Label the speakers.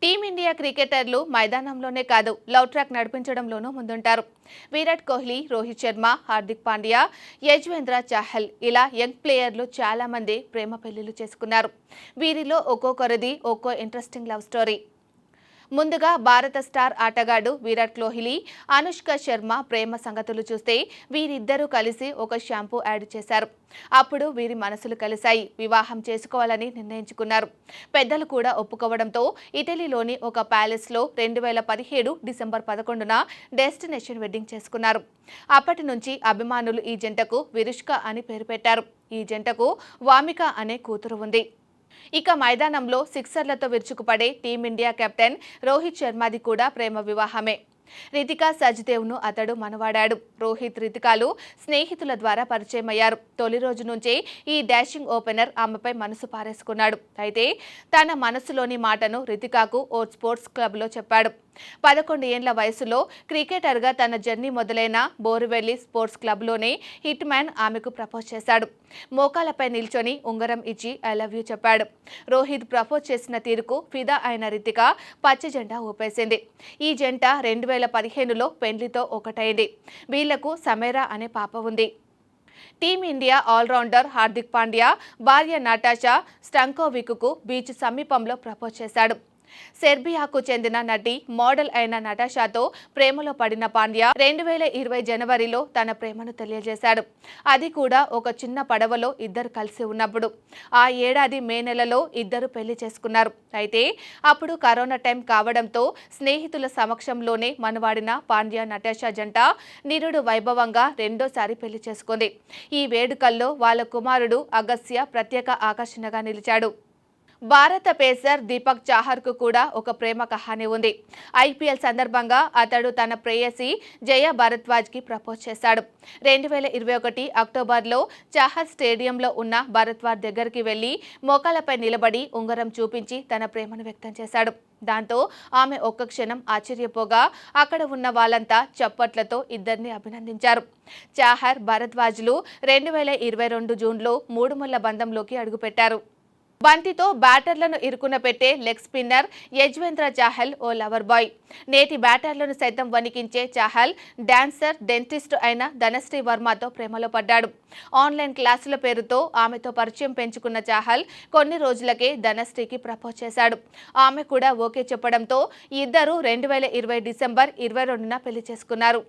Speaker 1: Team India క్రికెటర్లు మైదానంలోనే కాదు love track నడిపించడంలోనూ ముందుంటారు. విరాట్ కోహ్లీ, రోహిత్ శర్మ, హార్దిక్ పాండ్యా, యజ్వేంద్ర చాహల్ ఇలా యంగ్ ప్లేయర్లు చాలా మంది ప్రేమ పెళ్లిళ్లు చేసుకున్నారు. వీరిలో ఒక్కొక్కరిది ఒక్కో ఇంట్రెస్టింగ్ లవ్ స్టోరీ. ముందుగా భారత స్టార్ ఆటగాడు విరాట్ కోహ్లీ, అనుష్క శర్మ ప్రేమ సంగతులు చూస్తే వీరిద్దరూ కలిసి ఒక షాంపూ యాడ్ చేశారు. అప్పుడు వీరి మనసులు కలిశాయి. వివాహం చేసుకోవాలని నిర్ణయించుకున్నారు. పెద్దలు కూడా ఒప్పుకోవడంతో ఇటలీలోని ఒక ప్యాలెస్లో 2017 డిసెంబర్ 11న డెస్టినేషన్ వెడ్డింగ్ చేసుకున్నారు. అప్పటి నుంచి అభిమానులు ఈ జంటకు విరుష్క అని పేరు పెట్టారు. ఈ జంటకు వామిక అనే కూతురు ఉంది. ఇక మైదానంలో సిక్సర్లతో విరుచుకుపడే టీమిండియా కెప్టెన్ రోహిత్ శర్మది కూడా ప్రేమ వివాహమే. రితికా సజ్దేవ్ను అతడు మనవాడాడు. రోహిత్, రితికాలు స్నేహితుల ద్వారా పరిచయమయ్యారు. తొలి రోజు నుంచే ఈ డాషింగ్ ఓపెనర్ ఆమెపై మనసు పారేసుకున్నాడు. అయితే తన మనసులోని మాటను రితికాకు ఓ స్పోర్ట్స్ క్లబ్లో చెప్పాడు. 11 ఏండ్ల వయసులో క్రికెటర్గా తన జర్నీ మొదలైన బోరివెల్లి స్పోర్ట్స్ క్లబ్లోనే హిట్ మ్యాన్ ఆమెకు ప్రపోజ్ చేశాడు. మోకాలపై నిల్చొని ఉంగరం ఇచ్చి ఐ లవ్ యూ చెప్పాడు. రోహిత్ ప్రపోజ్ చేసిన తీరుకు ఫిదా అయిన రితిక పచ్చ జెండా ఊపేసింది. ఈ జంట 2015లో పెండ్లితో ఒకటైంది. వీళ్లకు సమేరా అనే పాప ఉంది. టీమిండియా ఆల్రౌండర్ హార్దిక్ పాండ్యా భార్య నటాషా స్టాంకోవిక్కు బీచ్ సమీపంలో ప్రపోజ్ చేశాడు. సెర్బియాకు చెందిన నటి, మోడల్ అయిన నటాషాతో ప్రేమలో పడిన పాండ్యా 2020 జనవరిలో తన ప్రేమను తెలియజేశాడు. అది కూడా ఒక చిన్న పడవలో ఇద్దరు కలిసి ఉన్నప్పుడు. ఆ ఏడాది మే నెలలో ఇద్దరు పెళ్లి చేసుకున్నారు. అయితే అప్పుడు కరోనా టైం కావడంతో స్నేహితుల సమక్షంలోనే మనవాడిన పాండ్యా నటాషా జంట నిరుడు వైభవంగా రెండోసారి పెళ్లి చేసుకుంది. ఈ వేడుకల్లో వాళ్ళ కుమారుడు అగస్త్య ప్రత్యేక ఆకర్షణగా నిలిచాడు. భారత పేసర్ దీపక్ చాహర్కు కూడా ఒక ప్రేమ కహాని ఉంది. ఐపీఎల్ సందర్భంగా అతడు తన ప్రేయసి జయ భరద్వాజ్కి ప్రపోజ్ చేశాడు. 2021 అక్టోబర్లో చాహర్ స్టేడియంలో ఉన్న భరద్వాజ్ దగ్గరికి వెళ్లి మోకాలపై నిలబడి ఉంగరం చూపించి తన ప్రేమను వ్యక్తం చేశాడు. దాంతో ఆమె ఒక్క క్షణం ఆశ్చర్యపోగా అక్కడ ఉన్న వాళ్ళంతా చప్పట్లతో ఇద్దరిని అభినందించారు. చాహర్, భరద్వాజ్లు 2022 జూన్లో మూడుముళ్ల బంధంలోకి అడుగుపెట్టారు. బంతితో బ్యాటర్లను ఇరుకున పెట్టే లెగ్ స్పిన్నర్ యజ్వేంద్ర చాహల్ ఓ లవర్ బాయ్. నేటి బ్యాటర్లను సైతం వణికించే చాహల్ డాన్సర్, డెంటిస్ట్ అయిన ధనశ్రీ వర్మతో ప్రేమలో పడ్డాడు. ఆన్లైన్ క్లాసుల పేరుతో ఆమెతో పరిచయం పెంచుకున్న చాహల్ కొన్ని రోజులకే ధనశ్రీకి ప్రపోజ్ చేశాడు. ఆమె కూడా ఓకే చెప్పడంతో ఇద్దరు 2020 డిసెంబర్ 22న పెళ్లి చేసుకున్నారు.